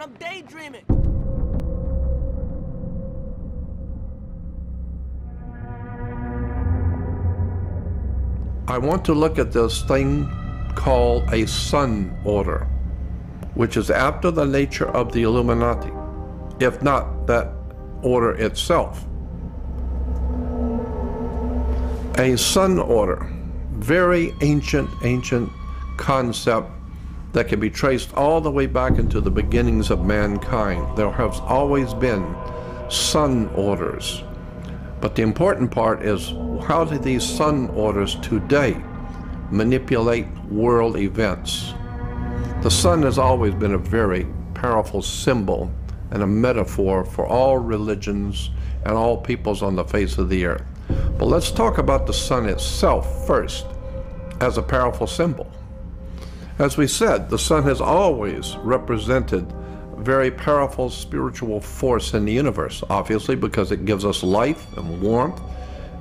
I'm daydreaming. I want to look at this thing called a sun order, which is after the nature of the Illuminati, if not that order itself. A sun order, very ancient concept that can be traced all the way back into the beginnings of mankind. There has always been sun orders. But the important part is, how do these sun orders today manipulate world events? The sun has always been a very powerful symbol and a metaphor for all religions and all peoples on the face of the earth. But let's talk about the sun itself first as a powerful symbol. As we said, the sun has always represented a very powerful spiritual force in the universe, obviously because it gives us life and warmth.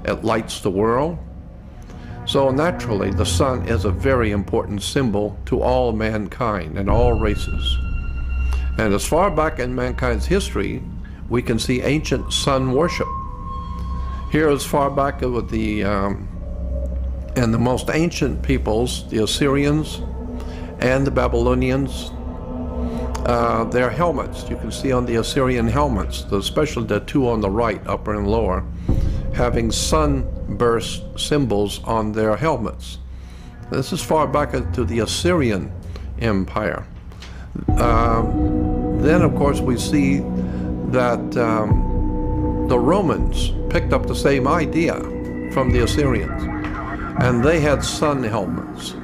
It lights the world. So naturally, the sun is a very important symbol to all mankind and all races. And as far back in mankind's history, we can see ancient sun worship. Here, as far back with and the most ancient peoples, the Assyrians and the Babylonians, their helmets, you can see on the Assyrian helmets, especially the two on the right, upper and lower, having sunburst symbols on their helmets. This is far back into the Assyrian Empire. Then, of course, we see that the Romans picked up the same idea from the Assyrians, and they had sun helmets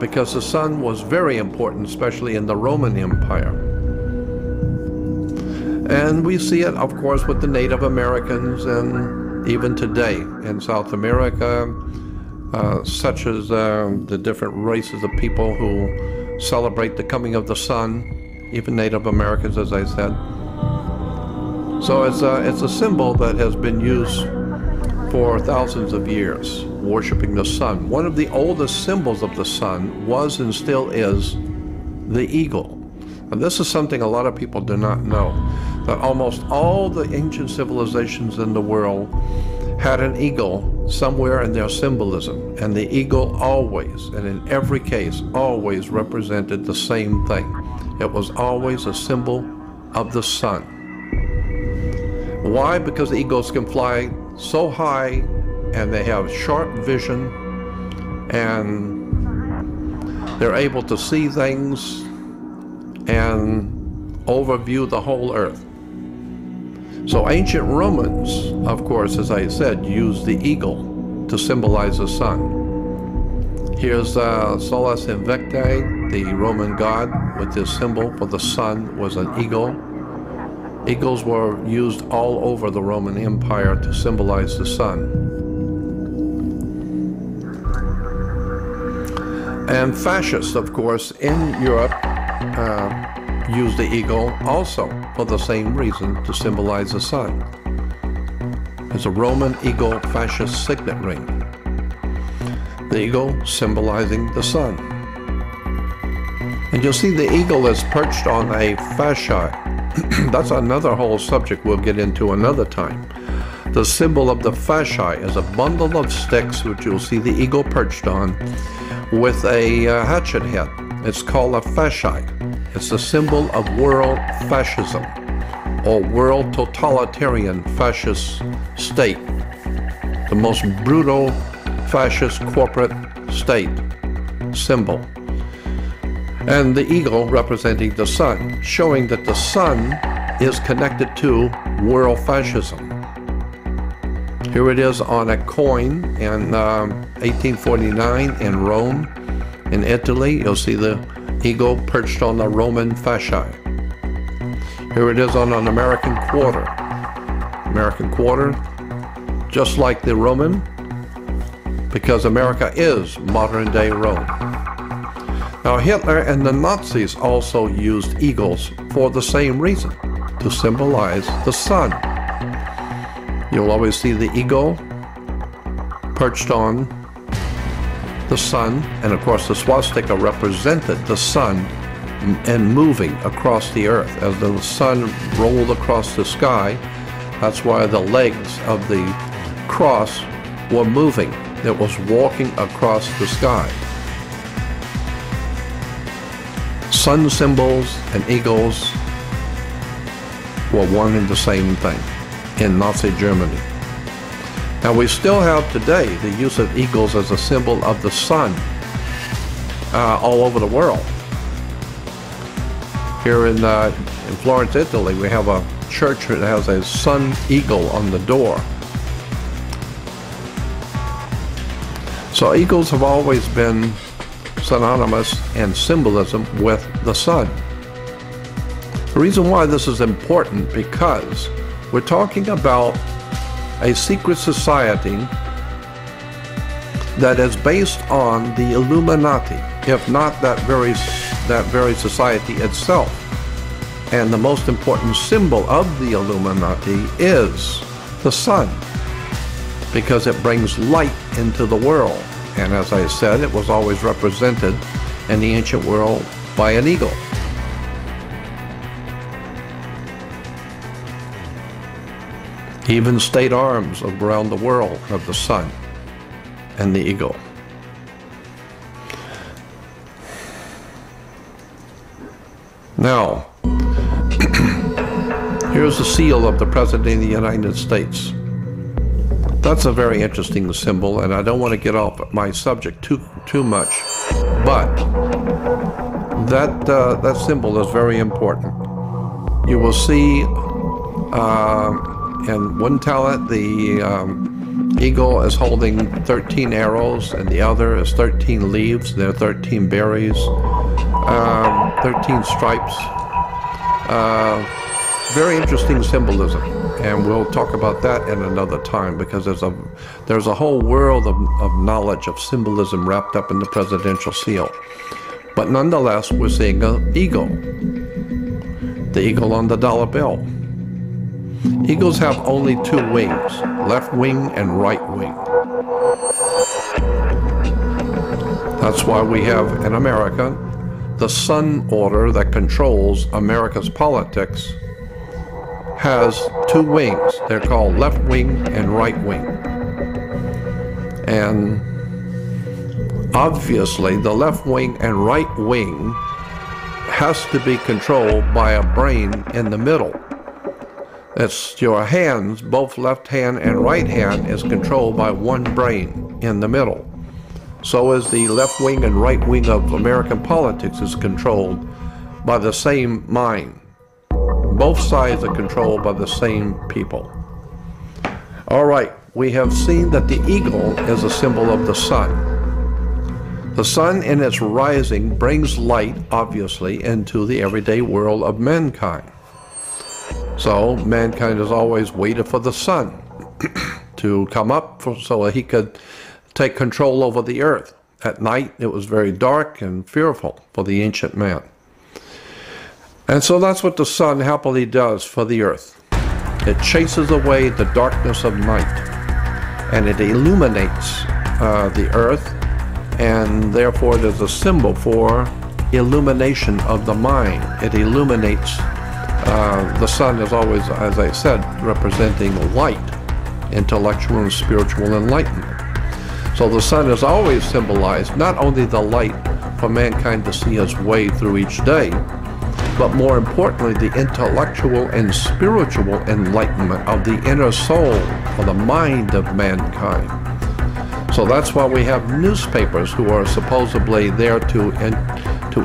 because the sun was very important, especially in the Roman Empire. And we see it, of course, with the Native Americans, and even today in South America, such as the different races of people who celebrate the coming of the sun, even Native Americans, as I said. So it's a symbol that has been used for thousands of years, worshiping the sun. One of the oldest symbols of the sun was and still is the eagle. And this is something a lot of people do not know, that almost all the ancient civilizations in the world had an eagle somewhere in their symbolism. And the eagle always, and in every case, always represented the same thing. It was always a symbol of the sun. Why? Because eagles can fly so high, and they have sharp vision, and they're able to see things and overview the whole earth. So ancient Romans, of course, as I said, used the eagle to symbolize the sun. Here's Solis Invicti, the Roman god, with his symbol for the sun was an eagle. Eagles were used all over the Roman Empire to symbolize the sun. And fascists, of course, in Europe used the eagle also for the same reason, to symbolize the sun. It's a Roman eagle fascist signet ring. The eagle symbolizing the sun. And you'll see the eagle is perched on a fascia. That's another whole subject we'll get into another time. The symbol of the fascia is a bundle of sticks which you'll see the eagle perched on with a hatchet head. It's called a fascia. It's a symbol of world fascism, or world totalitarian fascist state. The most brutal fascist corporate state symbol. And the eagle representing the sun, showing that the sun is connected to world fascism. Here it is on a coin in 1849 in Rome, in Italy. You'll see the eagle perched on the Roman fascia. Here it is on an American quarter. American quarter, just like the Roman, because America is modern-day Rome. Now, Hitler and the Nazis also used eagles for the same reason, to symbolize the sun. You'll always see the eagle perched on the sun, and of course the swastika represented the sun and moving across the earth. As the sun rolled across the sky, that's why the legs of the cross were moving. It was walking across the sky. Sun symbols and eagles were one and the same thing in Nazi Germany. Now we still have today the use of eagles as a symbol of the sun all over the world. Here in Florence, Italy, we have a church that has a sun eagle on the door. So eagles have always been synonymous in symbolism with the sun. The reason why this is important, because we're talking about a secret society that is based on the Illuminati, if not that very society itself. And the most important symbol of the Illuminati is the sun, because it brings light into the world. And as I said, it was always represented in the ancient world by an eagle. Even state arms around the world have the sun and the eagle. Now, here's the seal of the President of the United States. That's a very interesting symbol, and I don't want to get off my subject too much, but that symbol is very important. You will see in one talent the eagle is holding 13 arrows, and the other is 13 leaves. There are 13 berries, 13 stripes. Very interesting symbolism, and we'll talk about that in another time, because there's a whole world of knowledge of symbolism wrapped up in the presidential seal. But nonetheless, we're seeing an eagle, the eagle on the dollar bill. Eagles have only two wings, left wing and right wing. That's why we have in America the Sun Order that controls America's politics has two wings. They're called left wing and right wing. And obviously the left wing and right wing has to be controlled by a brain in the middle. It's your hands, both left hand and right hand, is controlled by one brain in the middle. So is the left wing and right wing of American politics is controlled by the same mind. Both sides are controlled by the same people. All right, we have seen that the eagle is a symbol of the sun. The sun in its rising brings light, obviously, into the everyday world of mankind. So mankind has always waited for the sun to come up so that he could take control over the earth. At night, it was very dark and fearful for the ancient man. And so that's what the sun happily does for the earth. It chases away the darkness of night, and it illuminates the earth, and therefore it is a symbol for illumination of the mind. It illuminates, the sun is always, as I said, representing light, intellectual and spiritual enlightenment. So the sun is always symbolized not only the light for mankind to see its way through each day, but more importantly, the intellectual and spiritual enlightenment of the inner soul, or the mind of mankind. So that's why we have newspapers who are supposedly there to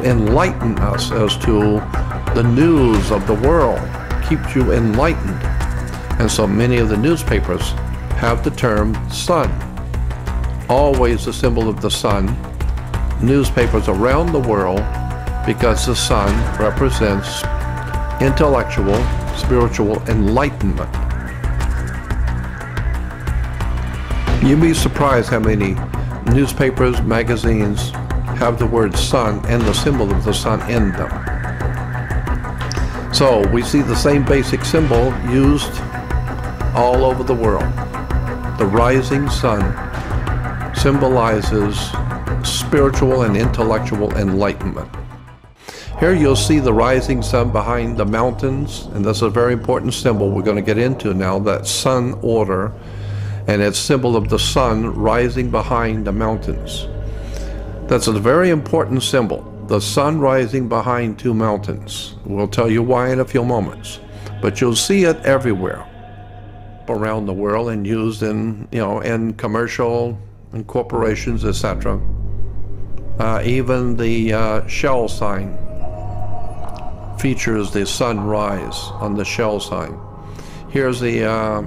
enlighten us as to the news of the world, keep you enlightened. And so many of the newspapers have the term sun, always a symbol of the sun. Newspapers around the world, because the sun represents intellectual, spiritual enlightenment. You'd be surprised how many newspapers, magazines have the word sun and the symbol of the sun in them. So we see the same basic symbol used all over the world. The rising sun symbolizes spiritual and intellectual enlightenment. Here you'll see the rising sun behind the mountains, and that's a very important symbol we're going to get into now, that sun order, and it's symbol of the sun rising behind the mountains. That's a very important symbol, the sun rising behind two mountains. We'll tell you why in a few moments, but you'll see it everywhere around the world and used in, in commercial and corporations, etc. Even the Shell sign features the sunrise on the Shell sign. Here's a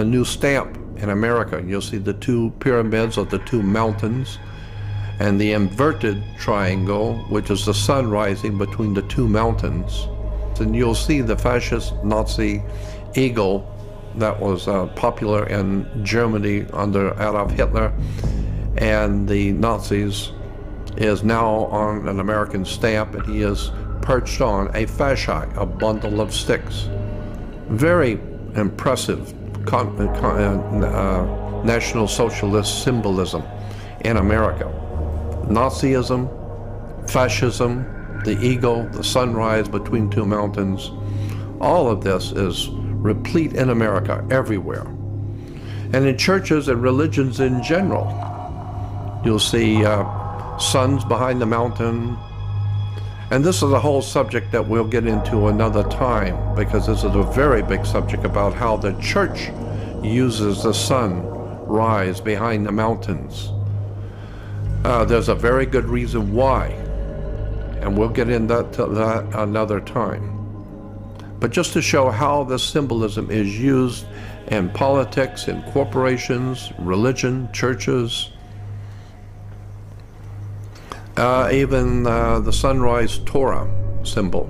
new stamp in America. You'll see the two pyramids of the two mountains and the inverted triangle, which is the sun rising between the two mountains. And you'll see the fascist Nazi eagle that was popular in Germany under Adolf Hitler, and the Nazis is now on an American stamp, and he is perched on a fasci, a bundle of sticks. Very impressive National Socialist symbolism in America. Nazism, fascism, the eagle, the sunrise between two mountains, all of this is replete in America, everywhere. And in churches and religions in general, you'll see suns behind the mountain. And this is a whole subject that we'll get into another time, because this is a very big subject about how the church uses the sun rise behind the mountains. There's a very good reason why, and we'll get into that another time. But just to show how this symbolism is used in politics, in corporations, religion, churches, even the sunrise Torah symbol.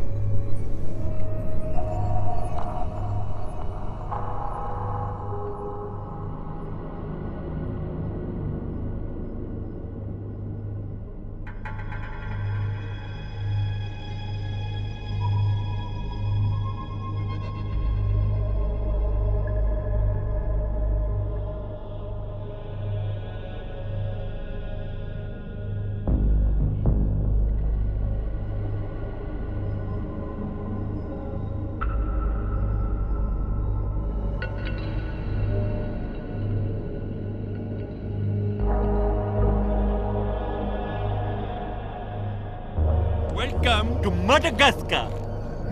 Welcome to Madagascar.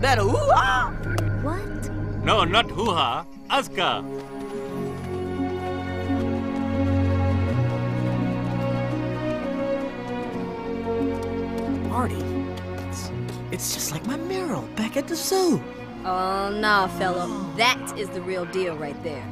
That hoo-ha? What? No, not hoo-ha, Aska. Marty, it's just like my mural back at the zoo. Oh, nah, fellow. That is the real deal right there.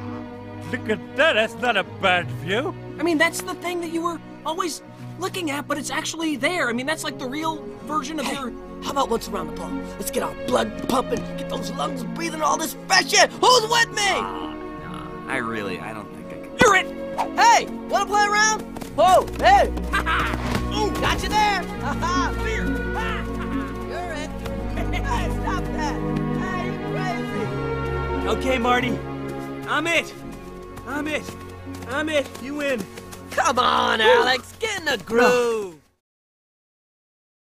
Look at that, that's not a bad view. I mean, that's the thing that you were always looking at, but it's actually there. I mean, that's like the real version of your... How about what's around the pole? Let's get our blood pumping, get those lungs breathing all this fresh air. Who's with me? No, I don't think I can. You're it! Hey, wanna play around? Whoa, hey! Ooh, got you there! Ha-ha, clear! You're it! Hey, stop that! Hey, you crazy! Okay, Marty. I'm it. You win. Come on, Alex, get in the groove!